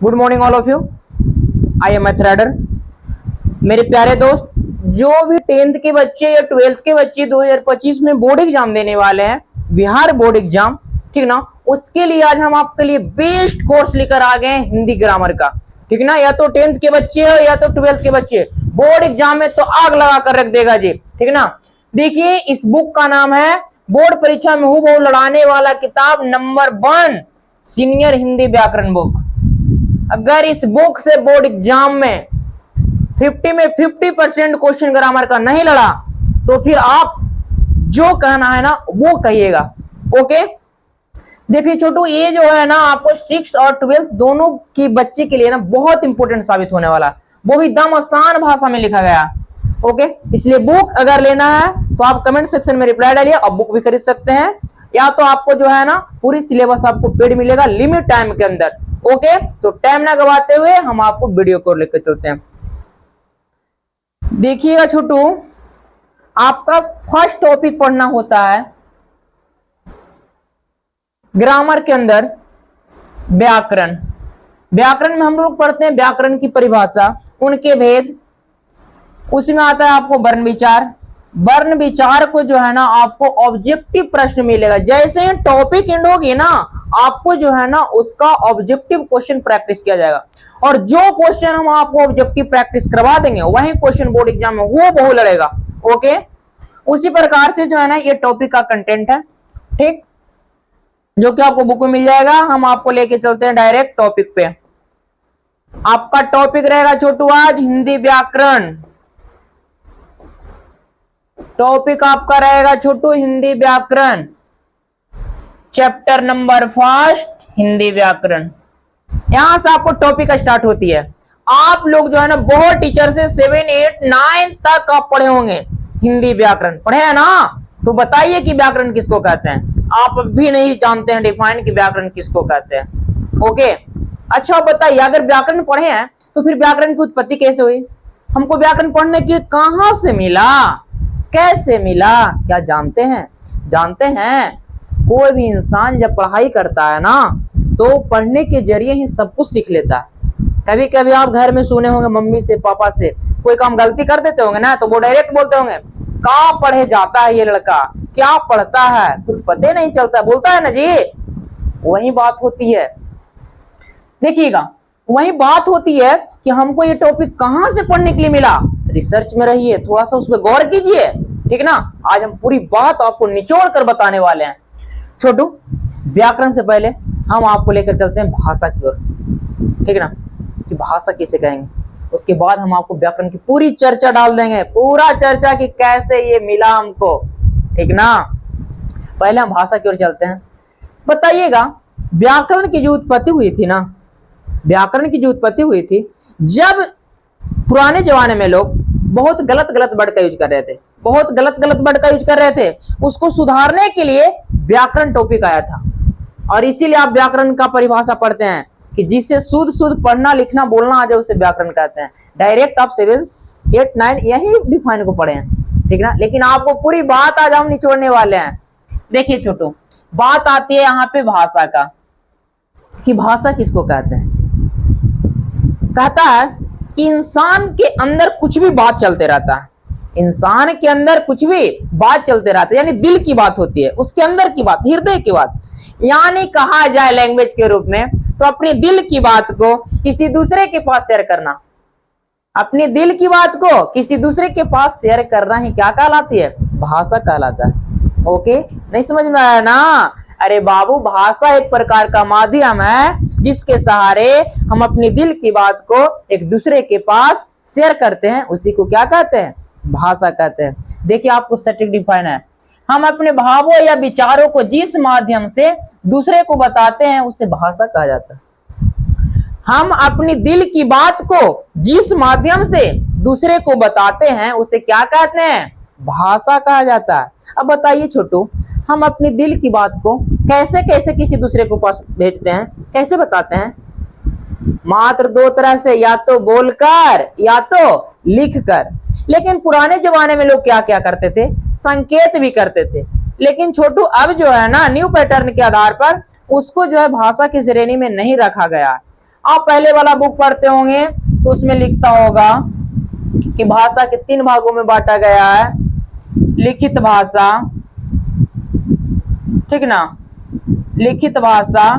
Good morning all of you. I am मैथराडर। मेरे प्यारे दोस्त, जो भी 10th के बच्चे या 12th के बच्चे 2025 में बोर्ड एग्जाम देने वाले हैं, बिहार बोर्ड एग्जाम, ठीक ना, उसके लिए आज हम आपके लिए बेस्ट कोर्स लेकर आ गए हैं हिंदी ग्रामर का। ठीक ना, या तो 10th के बच्चे हो या तो 12th के बच्चे, बोर्ड एग्जाम में तो आग लगा कर रख देगा जी। ठीक ना, देखिए इस बुक का नाम है बोर्ड परीक्षा में हूबहू लड़ाने वाला किताब नंबर 1 सीनियर हिंदी व्याकरण बुक। अगर इस बुक से बोर्ड एग्जाम में 50 में 50% क्वेश्चन ग्रामर का नहीं लड़ा तो फिर आप जो कहना है ना वो कहिएगा। ओके, देखिए छोटू, ये जो है ना आपको 6 और 12 दोनों की बच्चे के लिए ना बहुत इंपॉर्टेंट साबित होने वाला, वो भी दम आसान भाषा में लिखा गया। ओके, इसलिए बुक अगर लेना है तो आप कमेंट सेक्शन में रिप्लाई डालिए और बुक भी खरीद सकते हैं, या तो आपको जो है ना पूरी सिलेबस आपको पेड मिलेगा लिमिट टाइम के अंदर। ओके, तो टाइम ना गवाते हुए हम आपको वीडियो को लेकर चलते हैं। देखिएगा छोटू, आपका फर्स्ट टॉपिक पढ़ना होता है ग्रामर के अंदर व्याकरण। व्याकरण में हम लोग पढ़ते हैं व्याकरण की परिभाषा, उनके भेद, उसमें आता है आपको वर्ण विचार। वर्ण विचार को जो है ना आपको ऑब्जेक्टिव प्रश्न मिलेगा, जैसे ही टॉपिक एंड होगी ना आपको जो है ना उसका ऑब्जेक्टिव क्वेश्चन प्रैक्टिस किया जाएगा, और जो क्वेश्चन हम आपको ऑब्जेक्टिव प्रैक्टिस करवा देंगे वही क्वेश्चन बोर्ड एग्जाम में वो बहु लड़ेगा। ओके, उसी प्रकार से जो है ना ये टॉपिक का कंटेंट है, ठीक, जो कि आपको बुक में मिल जाएगा। हम आपको लेके चलते हैं डायरेक्ट टॉपिक पे। आपका टॉपिक रहेगा छोटू आज हिंदी व्याकरण। टॉपिक आपका रहेगा छोटू हिंदी व्याकरण, चैप्टर नंबर 1 हिंदी व्याकरण। यहां से आपको टॉपिक स्टार्ट होती है। आप लोग जो है ना बहुत टीचर से 7, 8, 9 तक आप पढ़े होंगे हिंदी व्याकरण, पढ़े हैं ना, तो बताइए कि व्याकरण किसको कहते हैं। आप भी नहीं जानते हैं डिफाइन कि व्याकरण किसको कहते हैं। ओके, अच्छा बताइए, अगर व्याकरण पढ़े हैं तो फिर व्याकरण की उत्पत्ति कैसे हुई, हमको व्याकरण पढ़ने के लिए कहां से मिला, कैसे मिला, क्या जानते हैं? जानते हैं कोई भी इंसान जब पढ़ाई करता है ना तो पढ़ने के जरिए ही सब कुछ सीख लेता है। कभी कभी आप घर में सुने होंगे मम्मी से, पापा से, कोई काम गलती कर देते होंगे ना तो वो डायरेक्ट बोलते होंगे, कहाँ पढ़े जाता है ये लड़का, क्या पढ़ता है, कुछ पता नहीं चलता, बोलता है ना जी। वही बात होती है, देखिएगा वही बात होती है कि हमको ये टॉपिक कहां से पढ़ने के लिए मिला। रिसर्च में रहिए, थोड़ा सा उस पर गौर कीजिए, ठीक ना। आज हम पूरी बात आपको निचोड़ कर बताने वाले हैं। छोटू, व्याकरण से पहले हम आपको लेकर चलते हैं भाषा की ओर, ठीक ना, कि भाषा किसे कहेंगे। उसके बाद हम आपको व्याकरण की पूरी चर्चा डाल देंगे, पूरा चर्चा कि कैसे ये मिला हमको, ठीक ना। पहले हम भाषा की ओर चलते हैं। बताइएगा व्याकरण की जो उत्पत्ति हुई थी ना, व्याकरण की जो उत्पत्ति हुई थी जब पुराने जमाने में लोग बहुत गलत गलत वर्ड का यूज कर रहे थे, बहुत गलत गलत वर्ड का यूज कर रहे थे, उसको सुधारने के लिए व्याकरण टॉपिक आया था। और इसीलिए आप व्याकरण का परिभाषा पढ़ते हैं कि जिससे शुद्ध शुद्ध पढ़ना लिखना बोलना आ जाए उसे व्याकरण कहते हैं। डायरेक्ट आप 7, 8, 9 यही डिफाइन को पढ़े हैं, ठीक ना। लेकिन आपको पूरी बात आज हम निचोड़ने वाले हैं। देखिए छोटू, बात आती है यहाँ पे भाषा का, कि भाषा किसको कहते हैं। कहता है कि इंसान के अंदर कुछ भी बात चलते रहता है, इंसान के अंदर कुछ भी बात चलते रहता है, यानी दिल की बात होती है, उसके अंदर की बात, हृदय की बात। यानी कहा जाए लैंग्वेज के रूप में तो अपने दिल की बात को किसी दूसरे के पास शेयर करना, अपने दिल की बात को किसी दूसरे के पास शेयर करना ही क्या कहलाती है, भाषा कहलाता है। ओके, नहीं समझ में आया ना? अरे बाबू, भाषा एक प्रकार का माध्यम है जिसके सहारे हम अपने दिल की बात को एक दूसरे के पास शेयर करते हैं, उसी को क्या कहते हैं, भाषा कहते हैं। देखिए आपको सटीक डिफाइन है, हम अपने भावों या विचारों को जिस माध्यम से दूसरे को बताते हैं उसे भाषा कहा जाता है। हम अपनी दिल की बात को जिस माध्यम से दूसरे को बताते हैं उसे क्या कहते हैं, भाषा कहा जाता है। अब बताइए छोटू, हम अपनी दिल की बात को कैसे कैसे किसी दूसरे को पास भेजते हैं, कैसे बताते हैं? मात्र 2 तरह से, या तो बोलकर या तो लिखकर। लेकिन पुराने जमाने में लोग क्या क्या करते थे, संकेत भी करते थे। लेकिन छोटू अब जो है ना न्यू पैटर्न के आधार पर उसको जो है भाषा की श्रेणी में नहीं रखा गया। आप पहले वाला बुक पढ़ते होंगे तो उसमें लिखता होगा कि भाषा के 3 भागों में बांटा गया है, लिखित भाषा, ठीक ना, लिखित भाषा,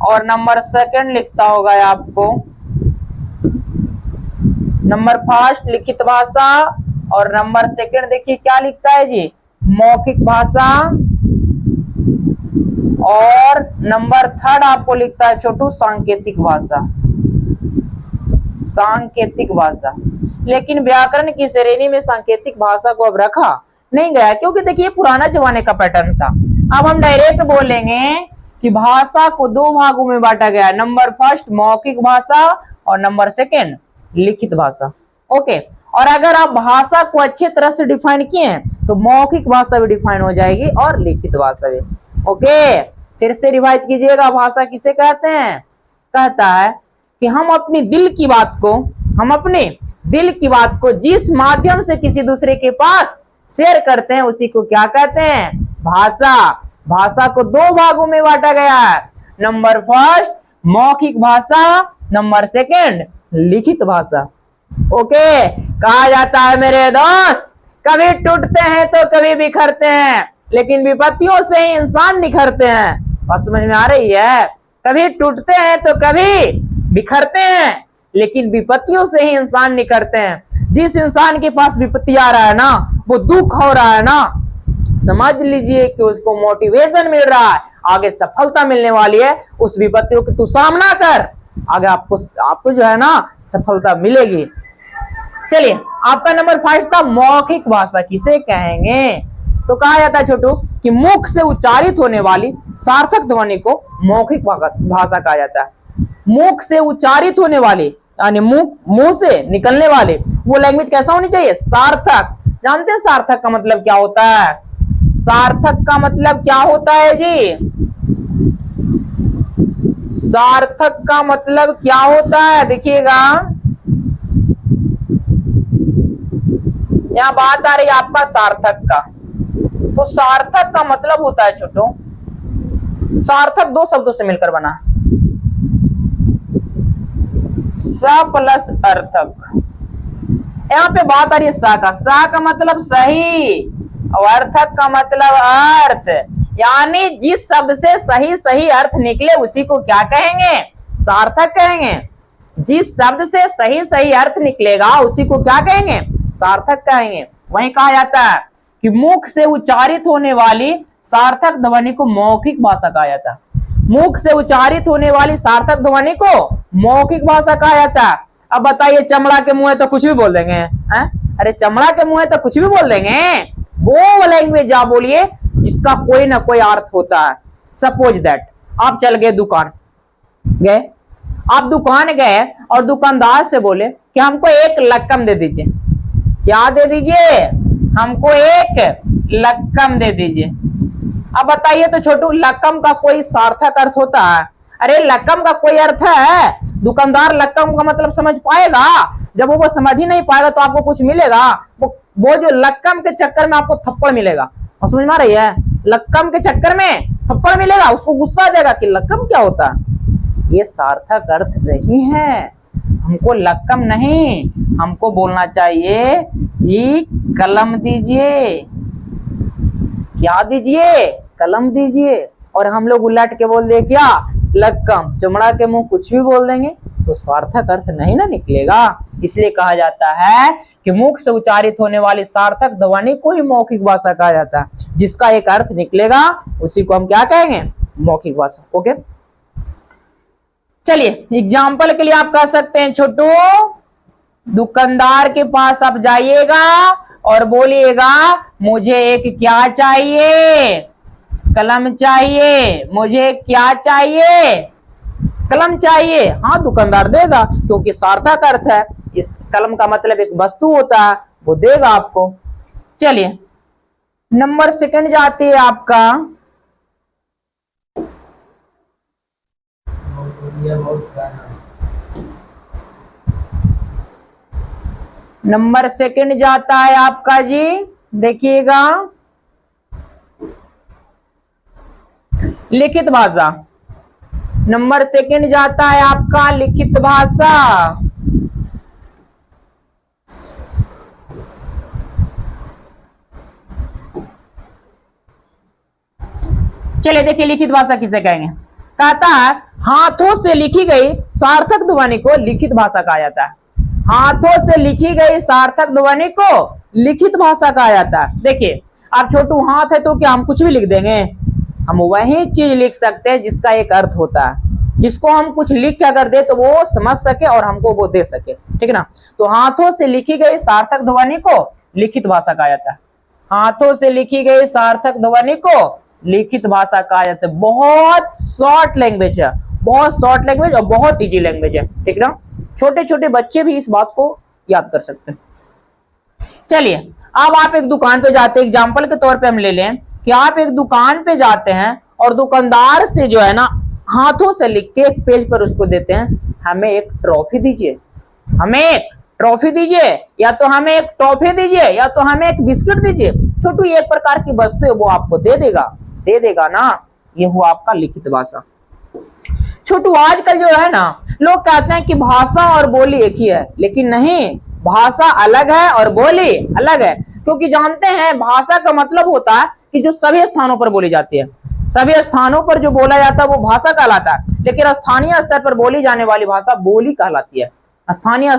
और नंबर 2 लिखता होगा आपको, नंबर 1 लिखित भाषा, और नंबर 2 देखिए क्या लिखता है जी, मौखिक भाषा, और नंबर 3 आपको लिखता है छोटू सांकेतिक भाषा, सांकेतिक भाषा। लेकिन व्याकरण की श्रेणी में सांकेतिक भाषा को अब रखा नहीं गया, क्योंकि देखिए पुराना जमाने का पैटर्न था। अब हम डायरेक्ट बोलेंगे कि भाषा को 2 भागों में बांटा गया, नंबर 1 मौखिक भाषा और नंबर 2 लिखित भाषा। ओके, और अगर आप भाषा को अच्छे तरह से डिफाइन किए हैं तो मौखिक भाषा भी डिफाइन हो जाएगी और लिखित भाषा भी। ओके, फिर से रिवाइज कीजिएगा, भाषा किसे कहते हैं? कहता है कि हम अपने दिल की बात को जिस माध्यम से किसी दूसरे के पास शेयर करते हैं उसी को क्या कहते हैं? भाषा। भाषा को 2 भागों में बांटा गया है, नंबर 1 मौखिक भाषा, नंबर 2 लिखित भाषा। ओके, कहा जाता है मेरे दोस्त, कभी टूटते हैं तो कभी बिखरते हैं, लेकिन विपत्तियों से ही इंसान निखरते हैं। बात समझ में आ रही है? कभी टूटते हैं तो कभी बिखरते हैं, लेकिन विपत्तियों से ही इंसान निखरते हैं। जिस इंसान के पास विपत्ति आ रहा है ना, वो दुख हो रहा है ना, समझ लीजिए कि उसको मोटिवेशन मिल रहा है, आगे सफलता मिलने वाली है। उस विपत्तियों की तू सामना कर, आगे आपको जो है ना सफलता मिलेगी। चलिए, आपका नंबर 5 था मौखिक भाषा किसे कहेंगे? तो कहा जाता है छोटू कि मुख से उच्चारित होने वाली सार्थक ध्वनि को मौखिक भाषा कहा जाता है। मुख से उच्चारित होने वाली यानी मुंह से निकलने वाले वो लैंग्वेज कैसा होनी चाहिए? सार्थक। जानते हैं सार्थक का मतलब क्या होता है? सार्थक का मतलब क्या होता है जी? सार्थक का मतलब क्या होता है? देखिएगा, यहां बात आ रही है आपका सार्थक का। तो सार्थक का मतलब होता है छोटो, सार्थक 2 शब्दों से मिलकर बना, स प्लस अर्थक। यहां पे बात आ रही है सा का। सा का मतलब सही और अर्थक का मतलब अर्थ, यानी जिस शब्द से सही सही अर्थ निकले उसी को क्या कहेंगे? सार्थक कहेंगे। जिस शब्द से सही सही अर्थ निकलेगा उसी को क्या कहेंगे? सार्थक कहेंगे। वहीं कहा जाता है कि मुख से उच्चारित होने वाली सार्थक ध्वनि को मौखिक भाषा कहा जाता है। मुख से उच्चारित होने वाली सार्थक ध्वनि को मौखिक भाषा कहा जाता है। अब बताइए, चमड़ा के मुंह है तो कुछ भी बोल देंगे हैं? अरे चमड़ा के मुंह है तो कुछ भी बोल देंगे। वो लैंग्वेज आप बोलिए जिसका कोई ना कोई अर्थ होता है। सपोज दैट आप चल गए दुकान गए, आप दुकान गए और दुकानदार से बोले कि हमको 1 लक्कम दे दीजिए। क्या दे दीजिए? हमको 1 लक्कम दे दीजिए। अब बताइए तो छोटू, लक्कम का कोई सार्थक अर्थ होता है? अरे लक्कम का कोई अर्थ है? दुकानदार लक्कम का मतलब समझ पाएगा? जब वो समझ ही नहीं पाएगा तो आपको कुछ मिलेगा? वो जो लक्कम के चक्कर में आपको थप्पड़ मिलेगा, और समझ में आ रही है? लक्कम के चक्कर में थप्पड़ मिलेगा, उसको गुस्सा आ जाएगा कि लक्कम क्या होता है। ये सार्थक अर्थ नहीं है। हमको लक्कम नहीं, हमको बोलना चाहिए कि कलम दीजिए। क्या दीजिए? कलम दीजिए। और हम लोग उलट के बोल दे क्या? लक्कम। चमड़ा के मुंह कुछ भी बोल देंगे तो सार्थक अर्थ नहीं ना निकलेगा। इसलिए कहा जाता है कि मुख से उच्चारित होने वाली सार्थक ध्वनि को ही मौखिक भाषा कहा जाता है। जिसका एक अर्थ निकलेगा उसी को हम क्या कहेंगे? मौखिक भाषा। ओके, चलिए एग्जाम्पल के लिए आप कह सकते हैं छोटू, दुकानदार के पास आप जाइएगा और बोलिएगा मुझे एक क्या चाहिए? कलम चाहिए। मुझे क्या चाहिए? कलम चाहिए। हाँ, दुकानदार देगा क्योंकि सार्थक अर्थ है। इस कलम का मतलब एक वस्तु होता है, वो देगा आपको। चलिए नंबर 2 जाती है आपका, नंबर 2 जाता है आपका जी, देखिएगा लिखित भाषा। नंबर सेकंड जाता है आपका लिखित भाषा। चलिए देखिए लिखित भाषा किसे कहेंगे। कहता है हाथों से लिखी गई सार्थक ध्वनि को लिखित भाषा कहा जाता है। हाथों से लिखी गई सार्थक ध्वनि को लिखित भाषा कहा जाता है। देखिए अब छोटू हाथ है तो क्या हम कुछ भी लिख देंगे? हम वही चीज लिख सकते हैं जिसका एक अर्थ होता है, जिसको हम कुछ लिख के अगर दे तो वो समझ सके और हमको वो दे सके, ठीक है ना। तो हाथों से लिखी गई सार्थक ध्वनि को लिखित भाषा कहा जाता है। हाथों से लिखी गई सार्थक ध्वनि को लिखित भाषा कहा जाता है। बहुत शॉर्ट लैंग्वेज है, बहुत शॉर्ट लैंग्वेज और बहुत इजी लैंग्वेज है, ठीक ना। छोटे छोटे बच्चे भी इस बात को याद कर सकते हैं। चलिए अब आप एक दुकान पे जाते हैं, एग्जाम्पल के तौर पे हम ले लें कि आप एक दुकान पे जाते हैं और दुकानदार से जो है ना हाथों से लिख के एक पेज पर उसको देते हैं, हमें एक ट्रॉफी दीजिए, हमें एक ट्रॉफी दीजिए, या तो हमें एक टॉफी दीजिए, या तो हमें एक बिस्किट दीजिए। छोटू एक प्रकार की वस्तु है वो आपको दे देगा ना। ये हुआ आपका लिखित भाषा। छोटू आजकल जो है ना लोग कहते हैं कि भाषा और बोली एक ही है, लेकिन नहीं, भाषा अलग है और बोली अलग है। क्योंकि जानते हैं भाषा का मतलब होता है कि जो सभी स्थानों पर बोली जाती है, सभी स्थानों पर जो बोला जाता है वो भाषा कहलाता है। लेकिन स्थानीय स्तर पर बोली जाने वाली भाषा बोली कहलाती है। स्थानीय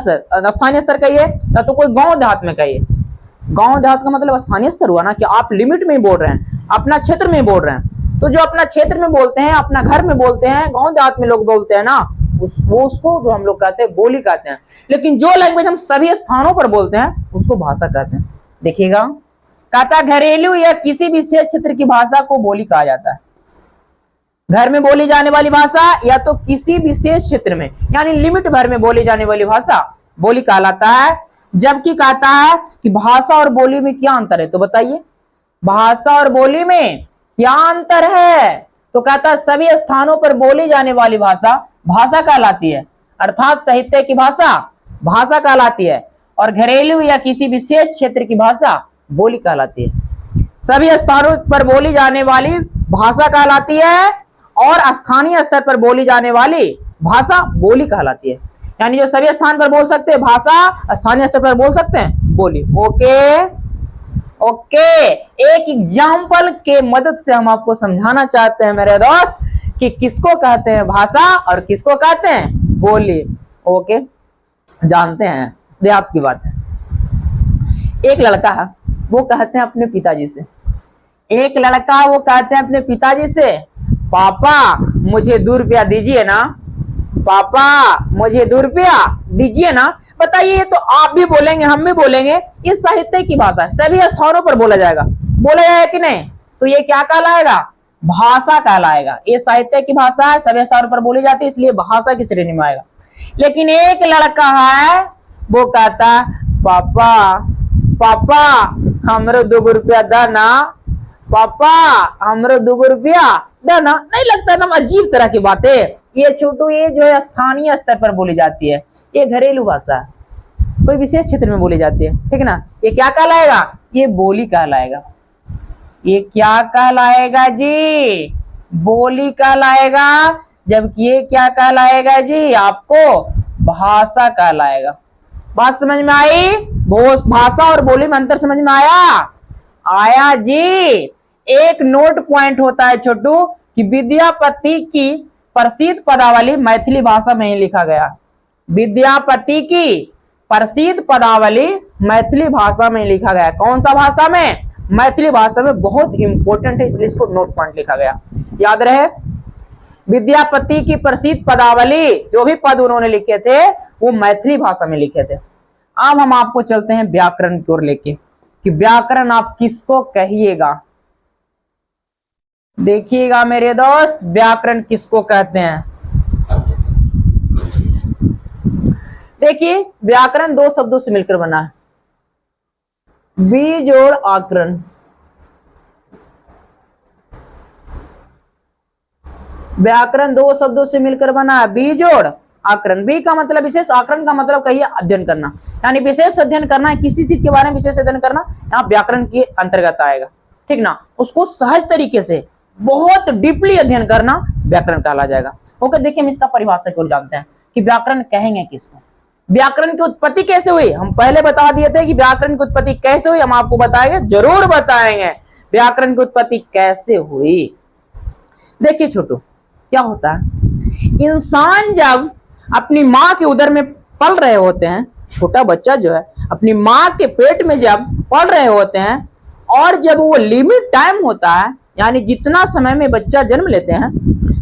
स्तर कहिए या तो कोई गांव देहात में कहिए। गांव देहात का मतलब स्थानीय स्तर हुआ ना कि आप लिमिट में बोल रहे हैं, अपना क्षेत्र में बोल रहे हैं। तो जो अपना क्षेत्र में बोलते हैं, अपना घर में बोलते हैं, गांव देहात में लोग बोलते हैं ना, उसको जो हम लोग कहते हैं बोली कहते हैं। लेकिन जो लैंग्वेज हम सभी स्थानों पर बोलते हैं उसको भाषा कहते हैं। देखिएगा कहता घरेलू या किसी विशेष क्षेत्र की भाषा को बोली कहा जाता है। घर में बोली जाने वाली भाषा या तो किसी विशेष क्षेत्र में यानी लिमिट भर में बोली जाने वाली भाषा बोली कहलाता है। जबकि कहता है कि भाषा और बोली में क्या अंतर है, तो बताइए भाषा और बोली में क्या अंतर है। तो कहता है सभी स्थानों पर बोली जाने वाली भाषा भाषा कहलाती है, अर्थात साहित्य की भाषा भाषा कहलाती है, और घरेलू या किसी विशेष क्षेत्र की भाषा बोली कहलाती है। सभी स्थानों पर बोली जाने वाली भाषा कहलाती है और स्थानीय स्तर पर बोली जाने वाली भाषा बोली कहलाती है। यानी जो सभी स्थान पर बोल सकते हैं भाषा, स्थानीय स्तर पर बोल सकते हैं बोली। ओके एक एग्जाम्पल के मदद से हम आपको समझाना चाहते हैं मेरे दोस्त कि किसको कहते हैं भाषा और किसको कहते हैं बोली। ओके जानते हैं, देहात की बात है। एक लड़का है वो कहते हैं अपने पिताजी से, एक लड़का वो कहते हैं अपने पिताजी से, पापा मुझे 2 रुपया दीजिए ना, पापा मुझे 2 रुपया दीजिए ना। बताइए ये तो आप भी बोलेंगे हम भी बोलेंगे, ये साहित्य की भाषा है, सभी स्थानों पर बोला जाएगा कि नहीं। तो ये क्या कहलाएगा, भाषा कहलाएगा। ये साहित्य की भाषा है, सभी स्थानों पर बोली जाती है, इसलिए भाषा की श्रेणी में आएगा। लेकिन एक लड़का है वो कहता पापा पापा हमरो 2 रुपया देना, पापा हमरो 2 रुपया देना। नहीं लगता ना अजीब तरह की बातें। ये छोटू ये जो है स्थानीय स्तर पर बोली जाती है, ये घरेलू भाषा कोई विशेष क्षेत्र में बोली जाती है, ठीक है ना। ये क्या कहलाएगा, ये बोली कहलाएगा। ये क्या कहलाएगा जी, बोली कहलाएगा। जबकि ये क्या कहलाएगा जी, आपको भाषा कहलाएगा। बात समझ में आई, भाषा और बोली में अंतर समझ में आया जी। एक नोट पॉइंट होता है छोटू कि विद्यापति की प्रसिद्ध पदावली मैथिली भाषा में ही लिखा गया। विद्यापति की प्रसिद्ध पदावली मैथिली भाषा में लिखा गया। कौन सा भाषा में, मैथिली भाषा में। बहुत इंपॉर्टेंट है इसलिए इसको नोट पॉइंट लिखा गया, याद रहे। विद्यापति की प्रसिद्ध पदावली जो भी पद उन्होंने लिखे थे वो मैथिली भाषा में लिखे थे। अब हम आपको चलते हैं व्याकरण की ओर लेके कि व्याकरण आप किसको कहिएगा। देखिएगा मेरे दोस्त व्याकरण किसको कहते हैं। देखिए व्याकरण 2 शब्दों से मिलकर बना है, बीजोड़ आकरण। व्याकरण 2 शब्दों से मिलकर बना है, बीजोड़ आकरण। बी का मतलब विशेष, आकरण का मतलब कहिए अध्ययन करना, यानी विशेष अध्ययन करना है, किसी चीज के बारे में विशेष अध्ययन करना, यहाँ व्याकरण के अंतर्गत आएगा, ठीक ना। उसको सहज तरीके से बहुत डीपली अध्ययन करना व्याकरण कहला जाएगा। ओके, देखिए हम इसका परिभाषा क्यों जानते हैं कि व्याकरण कहेंगे किसको। व्याकरण की उत्पत्ति कैसे हुई, हम पहले बता दिए थे कि व्याकरण की उत्पत्ति कैसे हुई, हम आपको बताएंगे, जरूर बताएंगे व्याकरण की उत्पत्ति कैसे हुई। देखिए छोटू, क्या होता है, इंसान जब अपनी माँ के उदर में पल रहे होते हैं, छोटा बच्चा जो है अपनी माँ के पेट में जब पल रहे होते हैं, और जब वो लिमिट टाइम होता है, यानी जितना समय में बच्चा जन्म लेते हैं,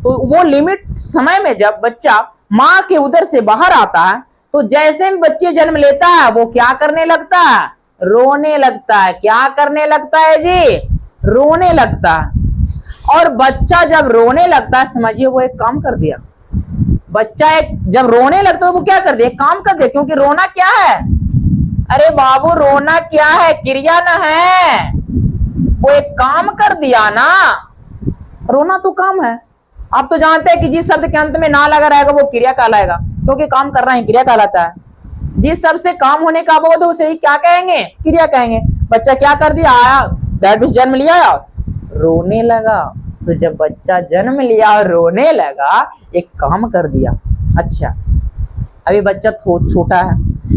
तो वो लिमिट समय में जब बच्चा माँ के उदर से बाहर आता है, तो जैसे में बच्चे जन्म लेता है वो क्या करने लगता है, रोने लगता है। क्या करने लगता है जी, रोने लगता है। और बच्चा जब रोने लगता है, समझिए वो एक काम कर दिया। बच्चा एक जब रोने लगता है वो क्या कर दिया, काम कर दिया, क्योंकि रोना क्या है, अरे बाबू रोना क्या है, क्रिया ना है, वो एक काम कर दिया ना, रोना तो काम है। आप तो जानते हैं कि जिस शब्द के अंत में ना लगा रहेगा वो क्रिया कहलाएगा, क्योंकि काम कर रहा है क्रिया कहलाता है। जिस शब्द से काम होने का बोध हो उसे ही क्या कहेंगे, क्रिया कहेंगे। बच्चा क्या कर दिया, आया दैट मींस जन्म लिया, रोने लगा। तो जब बच्चा जन्म लिया और रोने लगा, एक काम कर दिया। अच्छा, अभी बच्चा छोटा है,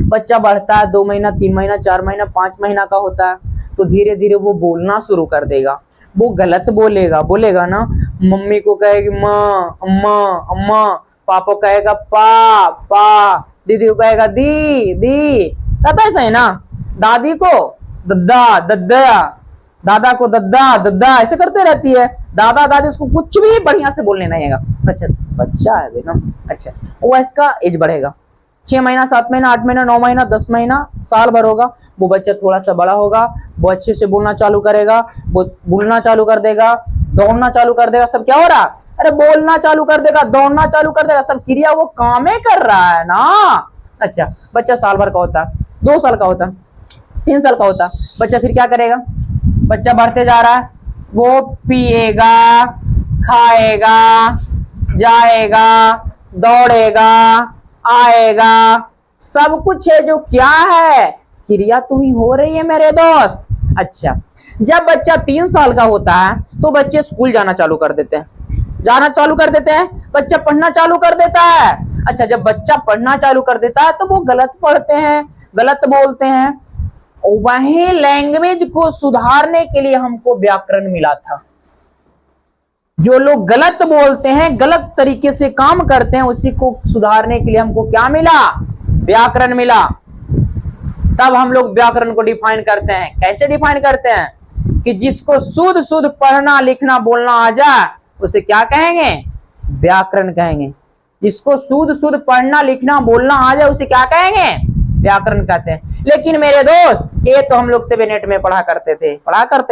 बच्चा बढ़ता है, 2 महीना 3 महीना 4 महीना 5 महीना का होता है, तो धीरे धीरे वो बोलना शुरू कर देगा। वो गलत बोलेगा ना, मम्मी को कहेगी माँ अम्मा अम्मा, पापा कहेगा पा पा, दीदी को कहेगा दी दी, कहता है सही ना, दादी को दद्दा दद्दा, दादा को दद्दा दद्दा, ऐसे करते रहती है। दादा दादी उसको कुछ भी बढ़िया से बोलने नहीं आएगा। अच्छा, बच्चा है ना, अच्छा वो इसका एज बढ़ेगा, 6 महीना 7 महीना 8 महीना 9 महीना 10 महीना साल भर होगा, वो बच्चा थोड़ा सा बड़ा होगा, वो अच्छे से बोलना चालू करेगा, वो बोलना चालू कर देगा, दौड़ना चालू कर देगा। सब क्या हो रहा है, अरे बोलना चालू कर देगा, दौड़ना चालू कर देगा, सब क्रिया वो कामे कर रहा है ना। अच्छा, बच्चा साल भर का होता है, 2 साल का होता है, 3 साल का होता है, बच्चा फिर क्या करेगा, बच्चा बढ़ते जा रहा है, वो पिएगा, खाएगा, जाएगा, दौड़ेगा, आएगा, सब कुछ है जो क्या है, क्रिया तो ही हो रही है मेरे दोस्त। अच्छा, जब बच्चा 3 साल का होता है तो बच्चे स्कूल जाना चालू कर देते हैं, बच्चा पढ़ना चालू कर देता है। अच्छा, जब बच्चा पढ़ना चालू कर देता है तो वो गलत पढ़ते हैं, गलत बोलते हैं। वही लैंग्वेज को सुधारने के लिए हमको व्याकरण मिला था। जो लोग गलत बोलते हैं, गलत तरीके से काम करते हैं, उसी को सुधारने के लिए हमको क्या मिला, व्याकरण मिला। तब हम लोग व्याकरण को डिफाइन करते हैं। कैसे डिफाइन करते हैं कि जिसको शुद्ध पढ़ना लिखना बोलना आ जाए उसे क्या कहेंगे, व्याकरण कहेंगे। जिसको शुद्ध पढ़ना लिखना बोलना आ जाए उसे क्या कहेंगे, व्याकरण कहते हैं। लेकिन मेरे दोस्त, ये तो हम लोग 7 8 में पढ़ा करते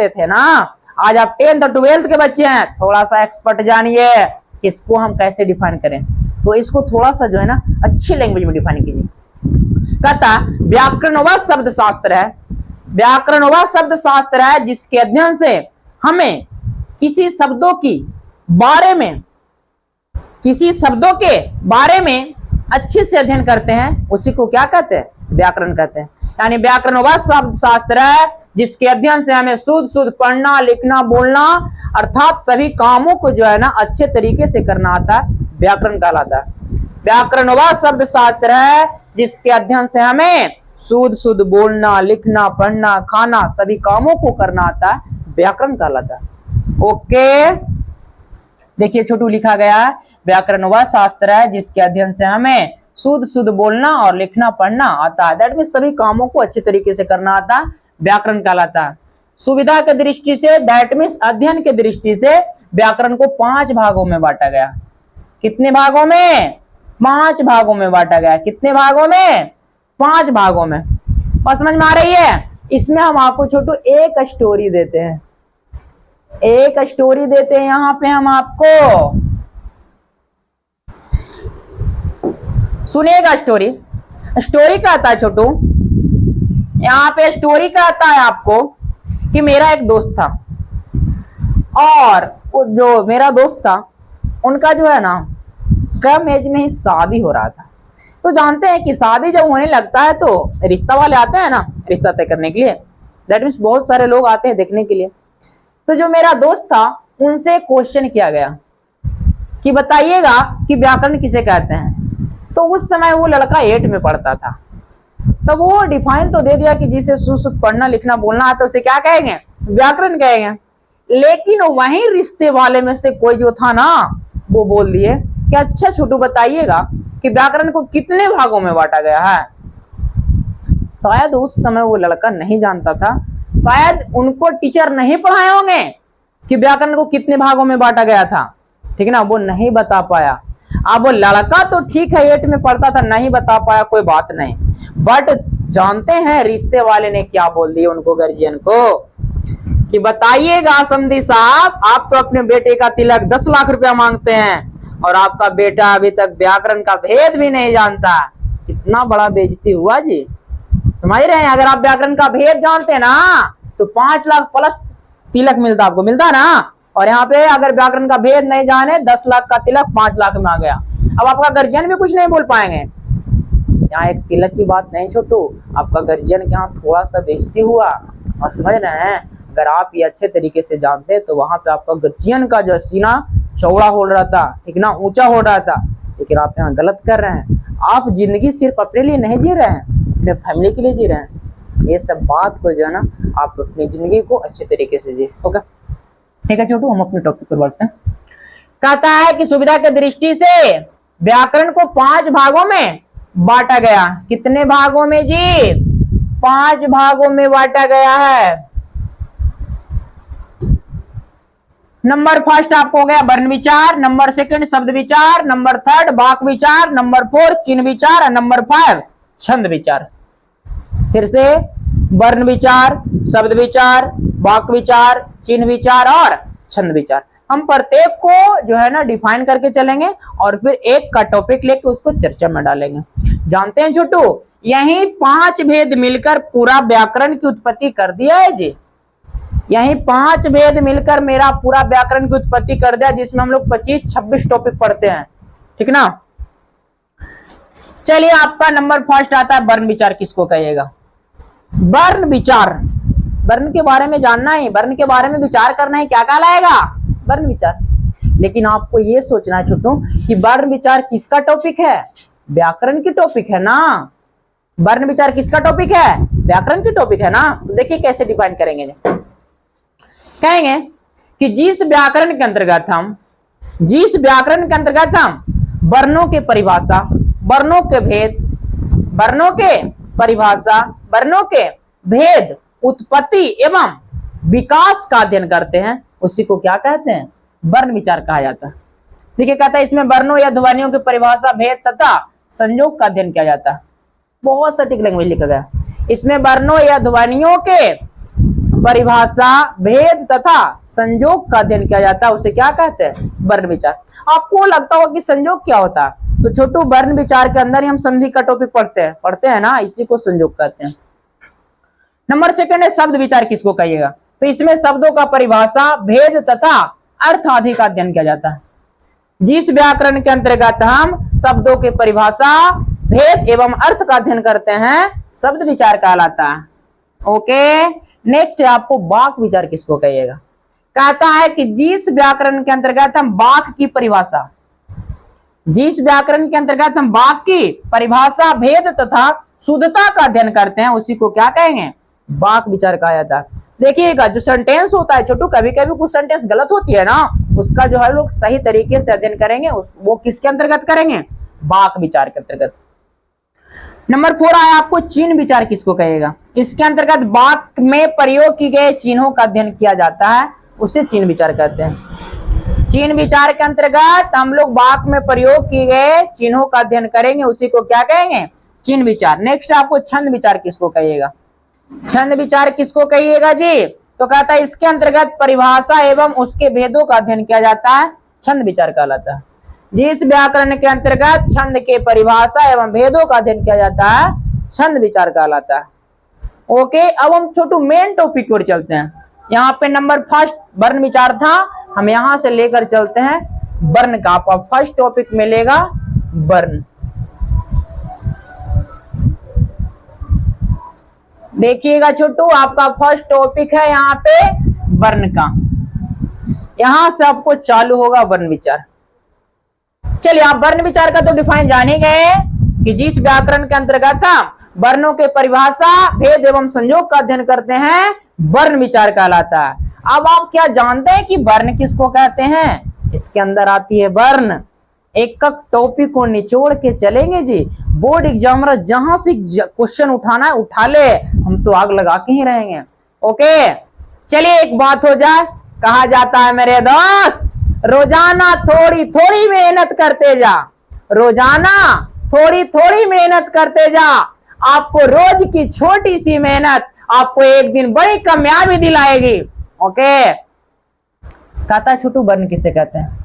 थे ना। आज आप 10th और 12th के बच्चे हैं, थोड़ा सा एक्सपर्ट जानिए कि इसको हम कैसे डिफाइन करें। तो इसको थोड़ा सा जो है ना अच्छी लैंग्वेज में डिफाइन कीजिए। कहता व्याकरण वह शब्द शास्त्र है, व्याकरण वह शब्द शास्त्र है जिसके अध्ययन से हमें किसी शब्दों के बारे में अच्छे से अध्ययन करते हैं, उसी को क्या कहते हैं, व्याकरण कहते हैं। यानी व्याकरण वह शब्द शास्त्र है जिसके अध्ययन से हमें शुद्ध पढ़ना लिखना बोलना अर्थात सभी कामों को जो है ना अच्छे तरीके से करना आता है, व्याकरण कहलाता है। व्याकरण वह शब्द शास्त्र है जिसके अध्ययन से हमें शुद्ध बोलना लिखना पढ़ना खाना सभी कामों को करना आता है, व्याकरण कहलाता है। ओके, देखिए छोटू लिखा गया है, व्याकरण वह शास्त्र है जिसके अध्ययन से हमें शुद्ध बोलना और लिखना पढ़ना आता है, दैट मींस सभी कामों को अच्छे तरीके से करना आता है, व्याकरण कहलाता है। सुविधा के दृष्टि से, दैट मींस अध्ययन के दृष्टि से व्याकरण को 5 भागों में बांटा गया। कितने भागों में, 5 भागों में बांटा गया। कितने भागों में, 5 भागों में। और समझ में आ रही है। इसमें हम आपको छोटू एक स्टोरी देते हैं, यहाँ पे हम आपको, सुनिएगा। स्टोरी कहता है छोटू, यहाँ पे स्टोरी कहता है आपको कि मेरा एक दोस्त था, और जो मेरा दोस्त था उनका जो है ना कम एज में ही शादी हो रहा था। तो जानते हैं कि शादी जब होने लगता है तो रिश्ता वाले आते हैं ना रिश्ता तय करने के लिए, दैट मीन्स बहुत सारे लोग आते हैं देखने के लिए। तो जो मेरा दोस्त था उनसे क्वेश्चन किया गया कि बताइएगा कि व्याकरण किसे कहते हैं। तो उस समय वो लड़का 8 में पढ़ता था, तब वो डिफाइन तो दे दिया कि जिसे सुश्रुत पढ़ना लिखना बोलना आता है उसे क्या कहेंगे, व्याकरण कहेंगे। लेकिन वहीं रिश्ते वाले में से कोई जो था ना, वो बोल दिए कि अच्छा छोटू बताइएगा कि व्याकरण को कितने भागों में बांटा गया है। शायद उस समय वो लड़का नहीं जानता था, शायद उनको टीचर नहीं पढ़ाए होंगे कि व्याकरण को कितने भागों में बांटा गया था, ठीक है ना, वो नहीं बता पाया। अब वो लड़का तो ठीक है 8 में पढ़ता था, नहीं बता पाया, कोई बात नहीं, बट जानते हैं रिश्ते वाले ने क्या बोल दिया उनको, गार्जियन को, कि बताइएगा समधी साहब, आप तो अपने बेटे का तिलक 10 लाख रुपया मांगते हैं और आपका बेटा अभी तक व्याकरण का भेद भी नहीं जानता। कितना बड़ा बेइज्जती हुआ जी, समझ रहे हैं। अगर आप व्याकरण का भेद जानते ना तो 5 लाख प्लस तिलक मिलता, आपको मिलता ना, और यहाँ पे अगर व्याकरण का भेद नहीं जाने 10 लाख का तिलक 5 लाख में आ गया। अब आपका गार्जियन भी कुछ नहीं बोल पाएंगे। यहाँ एक तिलक की बात नहीं छोटू, आपका गार्जियन के यहाँ थोड़ा सा बेइज्जती हुआ, और समझ रहे हैं। अगर आप ये अच्छे तरीके से जानते तो वहां पे आपका गार्जियन का जो सीना चौड़ा हो रहा था, ठीक ना, ऊंचा हो रहा था। लेकिन आप यहाँ गलत कर रहे हैं। आप जिंदगी सिर्फ अपने लिए नहीं जी रहे हैं, अपने फैमिली के लिए जी रहे हैं। ये सब बात को जो है ना, आप अपनी जिंदगी को अच्छे तरीके से जिए। ओके, ठीक है छोटू, हम अपने टॉपिक पर बढ़ते हैं। कहता है कि सुविधा की दृष्टि से व्याकरण को 5 भागों में बांटा गया। कितने भागों में जी? 5 भागों में बांटा गया है। नंबर फर्स्ट आपको हो गया वर्ण विचार, नंबर सेकंड शब्द विचार, नंबर थर्ड वाक विचार, नंबर 4 चिन्ह विचार, और नंबर 5 छंद विचार। फिर से वर्ण विचार, शब्द विचार, वाक विचार, चिन्ह विचार और छंद विचार। हम प्रत्येक को जो है ना डिफाइन करके चलेंगे और फिर एक का टॉपिक लेके उसको चर्चा में डालेंगे। जानते हैं छोटू, यही 5 भेद मिलकर पूरा व्याकरण की उत्पत्ति कर दिया है जी। यही 5 भेद मिलकर मेरा पूरा व्याकरण की उत्पत्ति कर दिया, जिसमें हम लोग 25-26 टॉपिक पढ़ते हैं, ठीक ना। चलिए, आपका नंबर फर्स्ट आता है वर्ण विचार। किसको कहिएगा? वर्ण विचार। वर्ण के बारे में जानना है, वर्ण के बारे में विचार करना है, क्या कहलाएगा? वर्ण विचार। लेकिन आपको ये सोचना है छोटू कि वर्ण विचार किसका टॉपिक है? व्याकरण की टॉपिक है ना। वर्ण विचार किसका टॉपिक है? व्याकरण की टॉपिक है ना। तो देखिए कैसे डिफाइन करेंगे। कहेंगे कि जिस व्याकरण के अंतर्गत हम वर्णों के परिभाषा, वर्णों के भेद, वर्णों के परिभाषा, वर्णों के भेद, उत्पत्ति एवं विकास का अध्ययन करते हैं, उसी को क्या कहते हैं? वर्ण विचार कहा जाता है। देखिए कहता है इसमें वर्णों या ध्वनियों की परिभाषा, भेद तथा संयोग का अध्ययन किया जाता है। बहुत सटीक लैंग्वेज लिखा गया। इसमें वर्णों या ध्वनियों के परिभाषा, भेद तथा संयोग का अध्ययन किया जाता है, उसे क्या कहते हैं? वर्ण विचार। आपको लगता होगा कि संयोग क्या होता है, तो छोटू वर्ण विचार के अंदर ही हम संधि का टॉपिक पढ़ते हैं ना, इसी को संयोग कहते हैं। नंबर सेकंड है शब्द विचार। किसको कहिएगा? तो इसमें शब्दों का परिभाषा, भेद तथा अर्थ आदि का अध्ययन किया जाता है। जिस व्याकरण के अंतर्गत हम शब्दों के परिभाषा, भेद एवं अर्थ का अध्ययन करते हैं, शब्द विचार कहलाता है। ओके, नेक्स्ट आपको वाक विचार। किसको कहिएगा? कहता है कि जिस व्याकरण के अंतर्गत हम वाक की परिभाषा, जिस व्याकरण के अंतर्गत हम वाक की परिभाषा, भेद तथा शुद्धता का अध्ययन करते हैं, उसी को क्या कहेंगे? वाक विचार कहा जाता है। देखिएगा जो सेंटेंस होता है छोटू, कभी कभी कुछ सेंटेंस गलत होती है ना, उसका जो है लोग सही तरीके से अध्ययन करेंगे, वो किसके अंतर्गत करेंगे? वाक विचार के अंतर्गत। नंबर 4 आया आपको चिन्ह विचार। किसको कहेगा? इसके अंतर्गत वाक में प्रयोग की गए चिन्हों का अध्ययन किया जाता है, उसे चिन्ह विचार कहते हैं। चिन्ह विचार के अंतर्गत हम लोग वाक में प्रयोग किए गए चिन्हों का अध्ययन करेंगे, उसी को क्या कहेंगे? चिन्ह विचार। नेक्स्ट आपको छंद विचार। किसको कहिएगा? छंद विचार किसको कहिएगा जी? तो कहता है इसके अंतर्गत परिभाषा एवं उसके भेदों का अध्ययन किया जाता है, छंद विचार कहलाता है। जिस व्याकरण के अंतर्गत छंद के परिभाषा एवं भेदों का अध्ययन किया जाता है, छंद विचार कहलाता है। ओके, अब हम छोटू मेन टॉपिक की ओर चलते हैं। यहाँ पे नंबर फर्स्ट वर्ण विचार था, हम यहां से लेकर चलते हैं वर्ण का। आपका फर्स्ट टॉपिक मिलेगा वर्ण। देखिएगा छोटू, आपका फर्स्ट टॉपिक है यहाँ पे वर्ण का। यहां से आपको चालू होगा वर्ण विचार। चलिए, आप वर्ण विचार का तो डिफाइन जाने गए कि जिस व्याकरण के अंतर्गत हम वर्णों के परिभाषा, भेद एवं संयोग का अध्ययन करते हैं, वर्ण विचार कहलाता है। अब आप क्या जानते हैं कि वर्ण किसको कहते हैं? इसके अंदर आती है वर्ण। एक टॉपिक को निचोड़ के चलेंगे जी। बोर्ड एग्जामिनर जहां से क्वेश्चन उठाना है उठा ले, हम तो आग लगा के ही रहेंगे। ओके, चलिए एक बात हो जाए। कहा जाता है मेरे दोस्त, रोजाना थोड़ी थोड़ी मेहनत करते जा, रोजाना थोड़ी थोड़ी मेहनत करते जा, आपको रोज की छोटी सी मेहनत आपको एक दिन बड़ी कामयाबी दिलाएगी। ओके, कहता है छोटू, वर्ण किसे कहते हैं?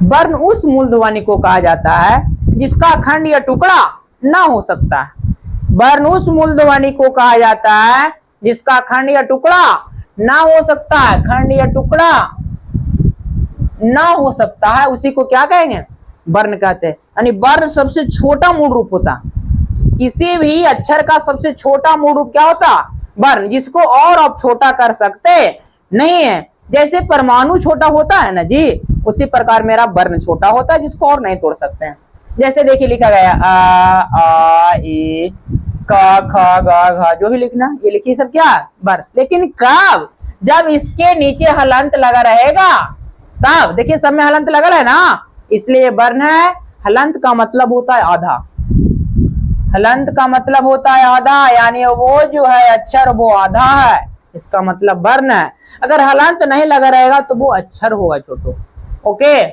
वर्ण उस मूल ध्वनि को कहा जाता है जिसका खंड या टुकड़ा ना हो सकता है। वर्ण उस मूल ध्वनि को कहा जाता है जिसका खंड या टुकड़ा ना हो सकता है। खंड या टुकड़ा ना हो सकता है, उसी को क्या कहेंगे? वर्ण कहते हैं। यानी वर्ण सबसे छोटा मूल रूप होता, किसी भी अक्षर का सबसे छोटा मूल रूप क्या होता? वर्ण, जिसको और आप छोटा कर सकते नहीं है। जैसे परमाणु छोटा होता है ना जी, उसी प्रकार मेरा वर्ण छोटा होता है जिसको और नहीं तोड़ सकते हैं। जैसे देखिए लिखा गया आ ई का खा गा घा, जो भी लिखना ये लिखिए सब क्या? वर्ण। लेकिन कब? जब इसके नीचे हलंत लगा रहेगा तब। देखिए सब में हलंत लगा है ना, इसलिए वर्ण है। हलंत का मतलब होता है आधा, हलंत का मतलब होता है आधा, यानी वो जो है अक्षर वो आधा है, इसका मतलब वर्ण है। अगर हलंत नहीं लगा रहेगा तो वो अक्षर होगा छोटो। ओके,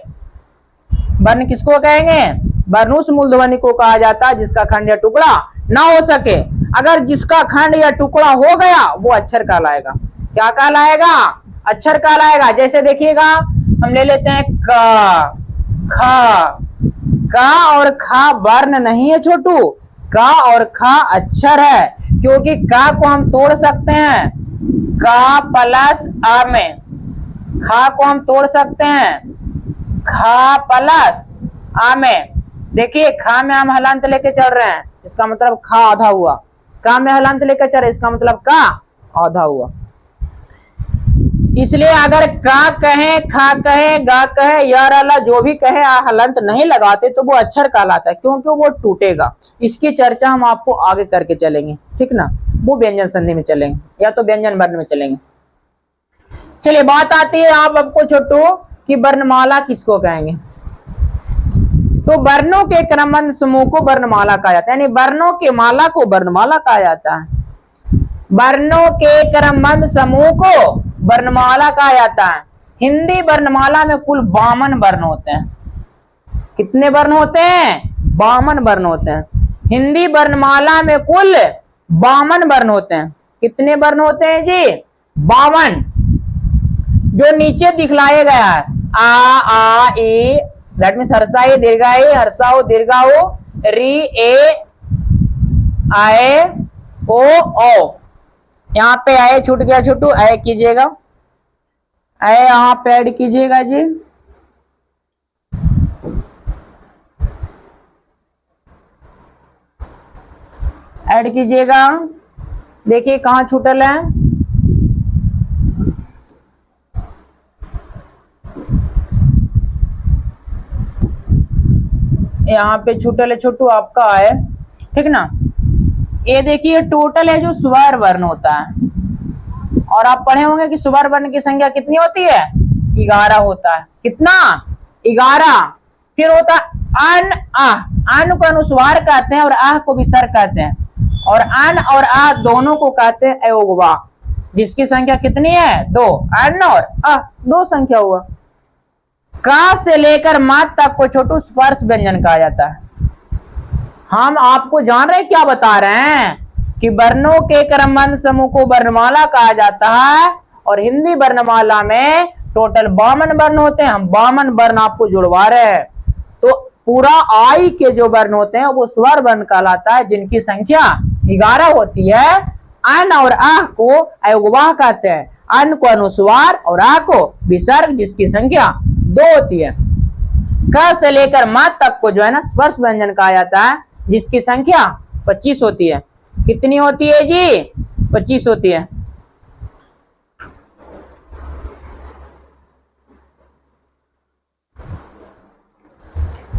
वर्ण किसको कहेंगे? वर्ण उस मूल ध्वनि को कहा जाता है जिसका खंड या टुकड़ा ना हो सके। अगर जिसका खंड या टुकड़ा हो गया वो अक्षर कहलाएगा। क्या कहलाएगा? अक्षर कहलाएगा। जैसे देखिएगा, हम ले लेते हैं का, खा। का और खा वर्ण नहीं है छोटू, का और खा अक्षर है, क्योंकि का को हम तोड़ सकते हैं का प्लस आ में, खा को हम तोड़ सकते हैं खा प्लस आ में। देखिए खा में हम हलंत लेके चल रहे हैं, इसका मतलब खा आधा हुआ। का में हलंत लेकर चल रहे, इसका मतलब का आधा हुआ। इसलिए अगर का कहे, खा कहे, गा कहे, यार अल्लाह जो भी कहे, हलंत नहीं लगाते तो वो अक्षर कहलाता है, क्योंकि वो टूटेगा। इसकी चर्चा हम आपको आगे करके चलेंगे, ठीक ना? वो व्यंजन संधि में चलेंगे या तो व्यंजन वर्ण में चलेंगे। चलिए बात आती है आप आपको छोटू कि वर्णमाला किसको कहेंगे? तो वर्णों के क्रमबद्ध समूह को वर्णमाला कहा जाता है, यानी वर्णों के माला को वर्णमाला कहा जाता है। वर्णों के क्रमबद्ध समूह को वर्णमाला कहा जाता है। हिंदी वर्णमाला में कुल 52 वर्ण होते हैं। कितने वर्ण होते हैं? 52 वर्ण होते हैं। हिंदी वर्णमाला में कुल 52 वर्ण होते हैं। कितने वर्ण होते हैं जी? 52। जो नीचे दिखलाया गया है आ ई, दैट मीन्स हर्षाई दीर्घाई, हर्षाओ दीर्घाओ, री ए आए ओ। यहाँ पे आए छूट गया छोटू, आए कीजिएगा, आए यहाँ पे ऐड कीजिएगा जी। ऐड कीजिएगा। देखिए कहाँ छूटल है, यहाँ पे छूटल है छोटू आपका है, ठीक ना? ये देखिए टोटल है जो स्वर वर्ण होता है, और आप पढ़े होंगे कि स्वर वर्ण की संख्या कितनी होती है? 11 होता है। कितना? 11। फिर होता है अन आह, अन को अनुस्वार कहते हैं और आह को विसर्ग कहते हैं, और अन और आह दोनों को कहते हैं अयोगवा, जिसकी संख्या कितनी है? 2। अन और आह 2 संख्या हुआ। का से लेकर मात तक को छोटू स्पर्श व्यंजन कहा जाता है। हम आपको जान रहे क्या बता रहे हैं कि वर्णों के क्रमबद्ध समूह को वर्णमाला कहा जाता है, और हिंदी वर्णमाला में टोटल 52 वर्ण होते हैं। हम 52 वर्ण आपको जुड़वा रहे हैं। तो पूरा आई के जो वर्ण होते हैं वो स्वर वर्ण कहलाता है, जिनकी संख्या 11 होती है। अन और आह को अयोगवाह कहते हैं, अन को अनुस्वार और आह को विसर्ग, जिसकी संख्या 2 होती है। क से लेकर मा तक को जो है ना स्पर्श व्यंजन कहा जाता है, जिसकी संख्या 25 होती है। कितनी होती है जी? 25 होती है।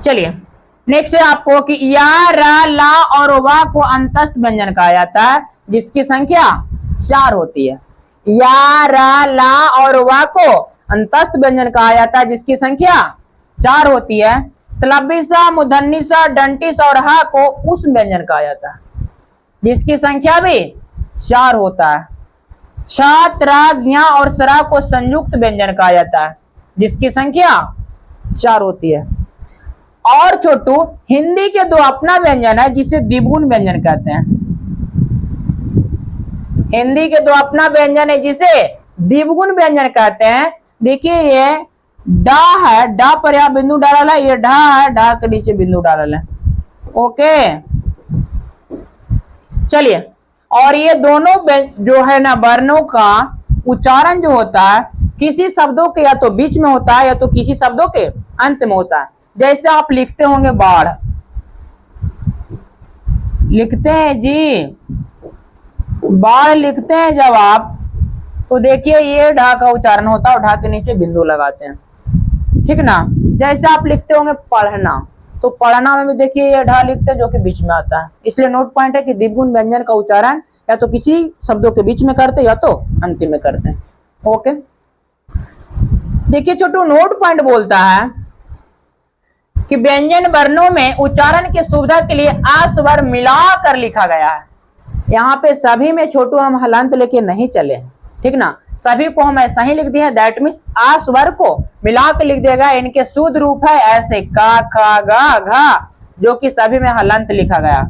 चलिए नेक्स्ट है आपको कि या, र, ला और वा को अंतस्थ व्यंजन कहा जाता है जिसकी संख्या 4 होती है। या, र, ला और वा को अंतस्थ व्यंजन कहा जाता है जिसकी संख्या 4 होती है। तलबिसा, मुदन्निसा, डंटिस और हा को उस व्यंजन कहा जाता है जिसकी संख्या भी 4 होता है। छ, त्र, ज्ञ और सरा को संयुक्त व्यंजन कहा जाता है जिसकी संख्या 4 होती है। और छोटू हिंदी के 2 अपना व्यंजन है जिसे द्विगुण व्यंजन कहते हैं। हिंदी के 2 अपना व्यंजन है जिसे द्विगुण व्यंजन कहते हैं। देखिए ये डा है, डा पर यहां बिंदु डाला है, ये ढा है, ढा के नीचे बिंदु डाला है। ओके चलिए, और ये दोनों जो है ना वर्णों का उच्चारण जो होता है किसी शब्दों के या तो बीच में होता है या तो किसी शब्दों के अंत में होता है। जैसे आप लिखते होंगे बाढ़, लिखते हैं जी, बाढ़ लिखते हैं जब आप, तो देखिए ये ढा का उच्चारण होता है और ढा के नीचे बिंदु लगाते हैं, ठीक ना। जैसे आप लिखते होंगे पढ़ना, तो पढ़ना में भी देखिए ये ढा लिखते हैं जो कि बीच में आता है। इसलिए नोट पॉइंट है कि द्विगुण व्यंजन का उच्चारण या तो किसी शब्दों के बीच में करते या तो अंतिम में करते हैं। ओके देखिए छोटू, नोट पॉइंट बोलता है कि व्यंजन वर्णों में उच्चारण की सुविधा के लिए आ स्वर मिलाकर लिखा गया है। यहाँ पे सभी में छोटू हम हलंत लेके नहीं चले हैं, ठीक ना। सभी को हम ऐसा ही लिख दिए, दैट मीन्स आ स्वर को मिला के लिख देगा। इनके शुद्ध रूप है ऐसे का, खा, गा, घा, जो कि सभी में हलंत लिखा गया।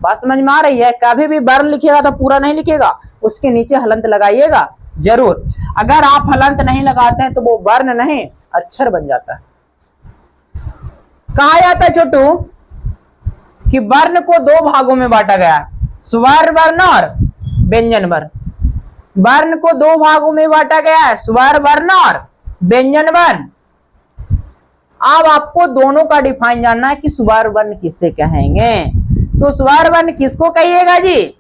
बात समझ में आ रही है। कभी भी वर्ण लिखिएगा तो पूरा नहीं लिखिएगा, उसके नीचे हलंत लगाइएगा जरूर। अगर आप हलंत नहीं लगाते हैं तो वो वर्ण नहीं अक्षर बन जाता है। कहा जाता है छोटू कि वर्ण को 2 भागों में बांटा गया, स्वर वर्ण और व्यंजन वर्ण। वर्ण को 2 भागों में बांटा गया है, स्वर वर्ण और व्यंजन वर्ण। अब आपको दोनों का डिफाइन जानना है कि स्वर वर्ण किससे कहेंगे। तो स्वर वर्ण किसको कहिएगा जी?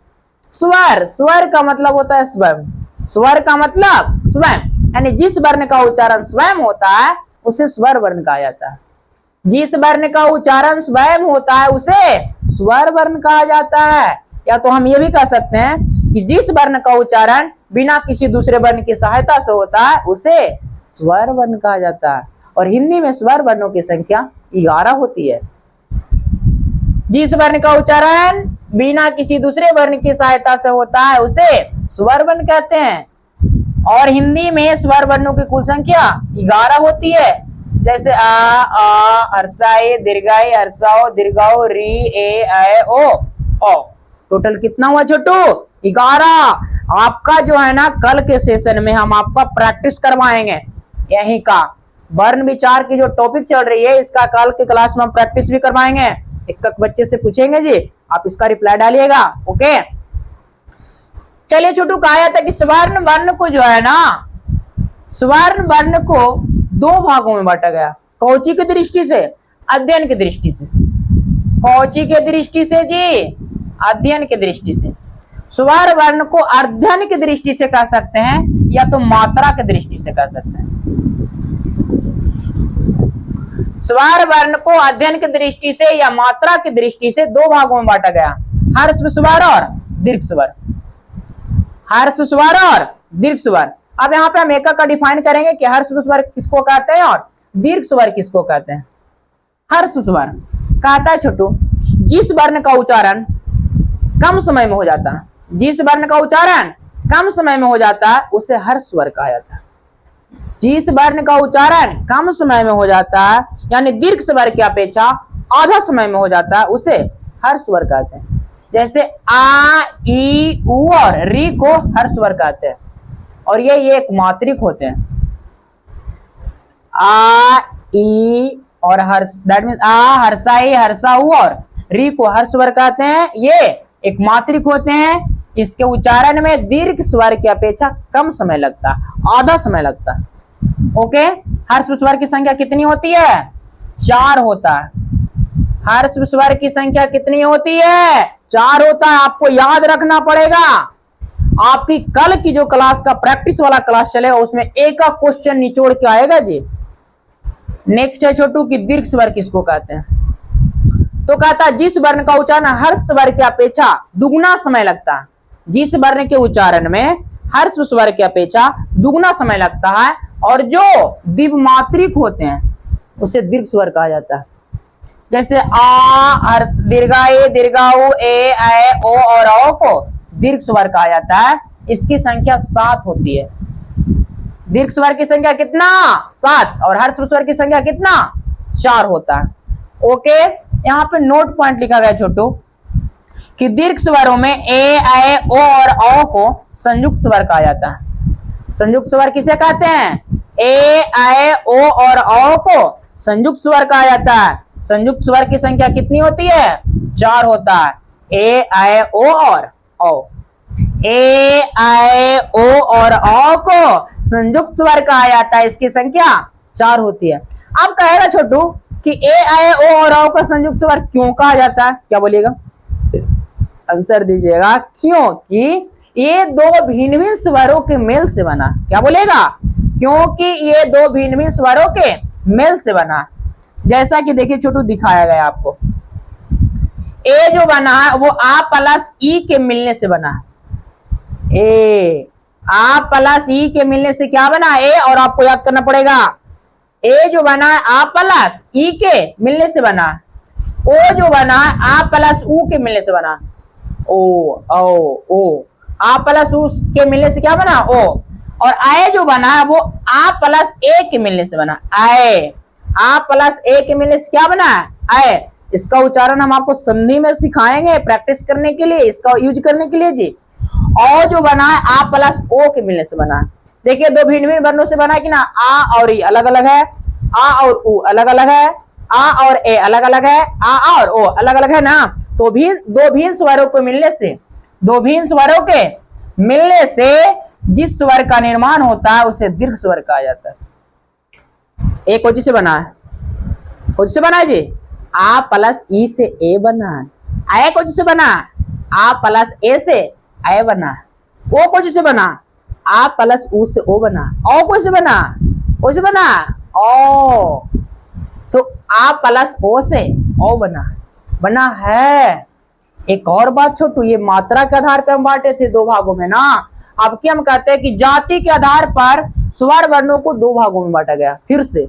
स्वर, स्वर का मतलब होता है स्वयं, स्वर का मतलब स्वयं, यानी जिस वर्ण का उच्चारण स्वयं होता है उसे स्वर वर्ण कहा जाता है। जिस वर्ण का उच्चारण स्वयं होता है उसे स्वर वर्ण कहा जाता है। या तो हम ये भी कह सकते हैं कि जिस वर्ण का उच्चारण बिना किसी दूसरे वर्ण की सहायता से होता है उसे स्वर वर्ण कहा जाता है। और हिंदी में स्वर वर्णों की संख्या 11 होती है। जिस वर्ण का उच्चारण बिना किसी दूसरे वर्ण की सहायता से होता है उसे स्वर वर्ण कहते हैं। और हिंदी में स्वर वर्णों की कुल संख्या 11 होती है। जैसे आ, हर्षाई, दीर्घाई, हर्षाओ, दीर्घाओ, री, ए, ओ। टोटल कितना हुआ छोटू? 11। आपका जो है ना कल के सेशन में हम आपका प्रैक्टिस करवाएंगे यही का वर्ण विचार की जो टॉपिक चल रही है, इसका कल के क्लास में हम प्रैक्टिस भी करवाएंगे। एक बच्चे से पूछेंगे जी, आप इसका रिप्लाई डालिएगा। ओके चलिए छोटू, कहा जाता है कि स्वर्ण वर्ण को जो है ना, स्वर्ण वर्ण को 2 भागों में बांटा गया। कौची की दृष्टि से? अध्ययन की दृष्टि से। कौची के दृष्टि से जी? अध्ययन की दृष्टि से। स्वर वर्ण को अध्ययन की दृष्टि से कह सकते हैं या तो मात्रा की दृष्टि से कह सकते हैं। स्वर वर्ण को अध्ययन की दृष्टि से या मात्रा की दृष्टि से 2 भागों में बांटा गया, हर्ष स्वर और दीर्घ स्वर। हर्ष स्वर और दीर्घ स्वर। अब यहाँ पे हम एक का डिफाइन करेंगे कि हर्ष स्वर किसको कहते हैं और दीर्घ स्वर किसको कहते हैं। हर्ष स्वर कहता है छोटू जिस वर्ण का उच्चारण कम समय में हो जाता है, जिस वर्ण का उच्चारण कम समय में हो जाता है उसे हर्ष स्वर कहा जाता है। जिस वर्ण का उच्चारण कम समय में हो जाता है यानी दीर्घ स्वर की अपेक्षा आधा समय में हो जाता है उसे हर्ष स्वर कहते हैं। जैसे आ, ई, उ और री को हर्ष स्वर कहते हैं और ये एक मात्रिक होते हैं। आ, ई और हर्ष, दैट मीन्स आ, हर्षाई, हर्षाऊ और री को हर्ष स्वर कहते हैं। ये एक मात्रिक होते हैं। इसके उच्चारण में दीर्घ स्वर की अपेक्षा कम समय लगता है, आधा समय लगता है। ओके, हर्ष स्वर की संख्या कितनी होती है? 4 होता है। हर्ष स्वर की संख्या कितनी होती है? 4 होता है। आपको याद रखना पड़ेगा। आपकी कल की जो क्लास का प्रैक्टिस वाला क्लास चलेगा उसमें एक का क्वेश्चन निचोड़ के आएगा जी। नेक्स्ट है छोटू कि दीर्घ स्वर किसको कहते हैं। तो कहता है जिस वर्ण का उच्चारण हर्ष स्वर की अपेक्षा दुगुना समय लगता है, जिस वर्ण के उच्चारण में हर्ष स्वर की अपेक्षा दुगुना समय लगता है और जो द्विमात्रिक होते हैं उसे दीर्घ स्वर कहा जाता है। जैसे आ हर्ष दीर्घा ए दीर्घाऊ ए ओ और औ को दीर्घ स्वर कहा जाता है। इसकी संख्या 7 होती है। दीर्घ स्वर की संख्या कितना 7 और हर्ष स्वर की संख्या कितना 4 होता है। ओके, यहाँ पे नोट पॉइंट लिखा गया छोटू कि दीर्घ स्वरों में ए ओ और औ को संयुक्त स्वर कहा जाता है। संयुक्त स्वर किसे कहते हैं? ए ओ और औ को संयुक्त स्वर कहा जाता है। संयुक्त स्वर की संख्या कितनी होती है? 4 होता है। ए ओ और औ, ए ओ और औ को संयुक्त स्वर कहा जाता है। इसकी संख्या 4 होती है। अब कहेगा छोटू कि ए ओ और औ का संयुक्त स्वर क्यों कहा जाता है? क्या बोलिएगा? आंसर दीजिएगा। क्योंकि ये दो भिन्न भिन्न स्वरों के मेल से बना। क्या बोलेगा? क्योंकि ये दो भिन्न भिन्न स्वरों के मेल से बना। जैसा कि देखिए छोटू दिखाया गया आपको, ए जो बना है वो आ प्लस ई के मिलने से बना। ए आ प्लस ई के मिलने से क्या बना? ए, और आपको याद करना पड़ेगा ए जो बना है आ प्लस ई के मिलने से बना। ओ जो बना है आ प्लस ऊ के मिलने से बना। ओ आ प्लस ऊ के मिलने से क्या बना? ओ। और आए जो बना है वो आ प्लस ए के मिलने से बना। आए, आ प्लस ए के मिलने से क्या बना? आए। इसका उच्चारण हम आपको संधि में सिखाएंगे प्रैक्टिस करने के लिए, इसका यूज करने के लिए जी। और जो बना है आ प्लस ओ के मिलने से बना। देखिए दो भिन्न भिन्न वर्णों से बना कि ना, आ और ई अलग अलग है, आ और ऊ अलग अलग है, आ और ए अलग अलग है, आ और ओ अलग अलग है ना। तो भी दो भिन्न स्वरों को मिलने से, दो भिन्न स्वरों के मिलने से जिस स्वर का निर्माण होता है उसे दीर्घ स्वर कहा जाता है। ए कोची से बना है? कोची से बना है जी? आ प्लस ई से ए बना है। आए कोची से बना? आ प्लस ए से ए बना। ओ कोची से बना? आ प्लस ऊ से ओ बना। ओ कोची से बना? ओ से बना ओ। तो आ प्लस ओ से ओ बना है। एक और बात छोटू, ये मात्रा के आधार पे हम बांटे थे 2 भागों में ना। अब क्या हम कहते हैं कि जाति के आधार पर स्वर वर्णों को 2 भागों में बांटा गया। फिर से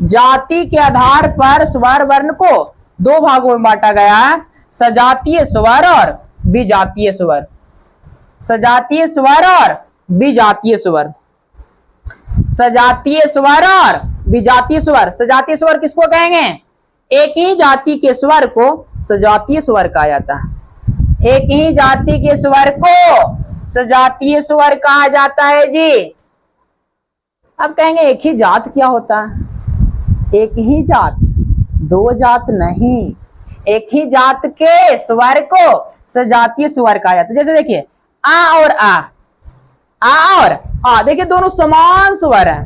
जाति के आधार पर स्वर वर्ण को 2 भागों में बांटा गया है, सजातीय स्वर और विजातीय स्वर। सजातीय स्वर और विजातीय स्वर। सजातीय स्वर और विजातीय स्वर। सजातीय स्वर किसको कहेंगे? एक ही जाति के स्वर को सजातीय स्वर कहा जाता है। एक ही जाति के स्वर को सजातीय स्वर कहा जाता है जी। अब कहेंगे एक ही जात क्या होता है? एक ही जात, 2 जात नहीं। एक ही जात के स्वर को सजातीय स्वर कहा जाता है। जैसे देखिए आ और आ और आ, देखिए दोनों समान स्वर है।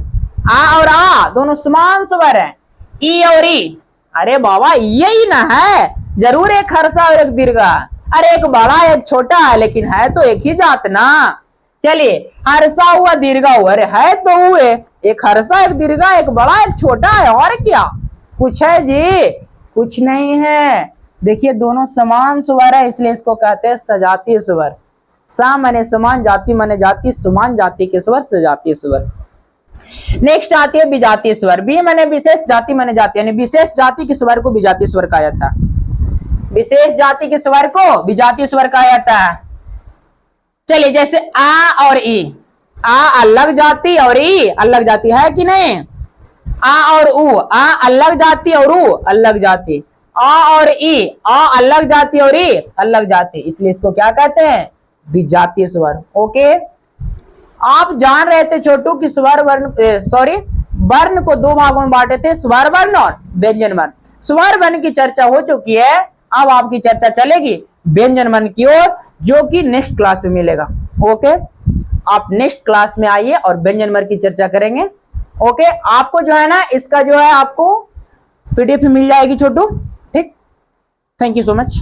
आ और आ दोनों समान स्वर है। ई और ई, अरे बाबा यही ना है, जरूर एक हर्षा और एक दीर्घा। अरे एक बड़ा एक छोटा है लेकिन है तो एक ही जात ना। चलिए हर्षा हुआ दीर्घा हुआ, अरे है तो हुए एक हर्षा एक दीर्घा, एक बड़ा एक छोटा है, और क्या कुछ है जी? कुछ नहीं है। देखिए दोनों समान स्वर है, इसलिए इसको कहते हैं सजातीय स्वर। सा माने समान, जाति माने जाति, समान जाति के स्वर सजातीय स्वर। नेक्स्ट आती है विजातीय स्वर। बी माने विशेष, जाति माने जाति, यानी विशेष जाति के स्वर को विजातीय स्वर कहा जाता है। विशेष जाति के स्वर को विजातीय स्वर कहा जाता है। चलिए जैसे आ और ई, आ अलग जाति और ई अलग जाति है कि नहीं? आ और ऊ, आ अलग जाति और ऊ अलग जाति। आ और ई, आ अलग जाति और ई अलग जाति, इसलिए इसको क्या कहते हैं? विजातीय स्वर। ओके, आप जान रहे थे छोटू कि स्वर वर्ण वर्ण को 2 भागों में बांटे थे, स्वर वर्ण और व्यंजन वर्ण। स्वर वर्ण की चर्चा हो चुकी है, अब आपकी चर्चा चलेगी व्यंजन वर्ण की ओर, जो कि नेक्स्ट क्लास में मिलेगा। ओके, आप नेक्स्ट क्लास में आइए और व्यंजन वर्ण की चर्चा करेंगे। ओके, आपको जो है ना इसका जो है आपको पीडीएफ मिल जाएगी छोटू। ठीक, थैंक यू सो मच।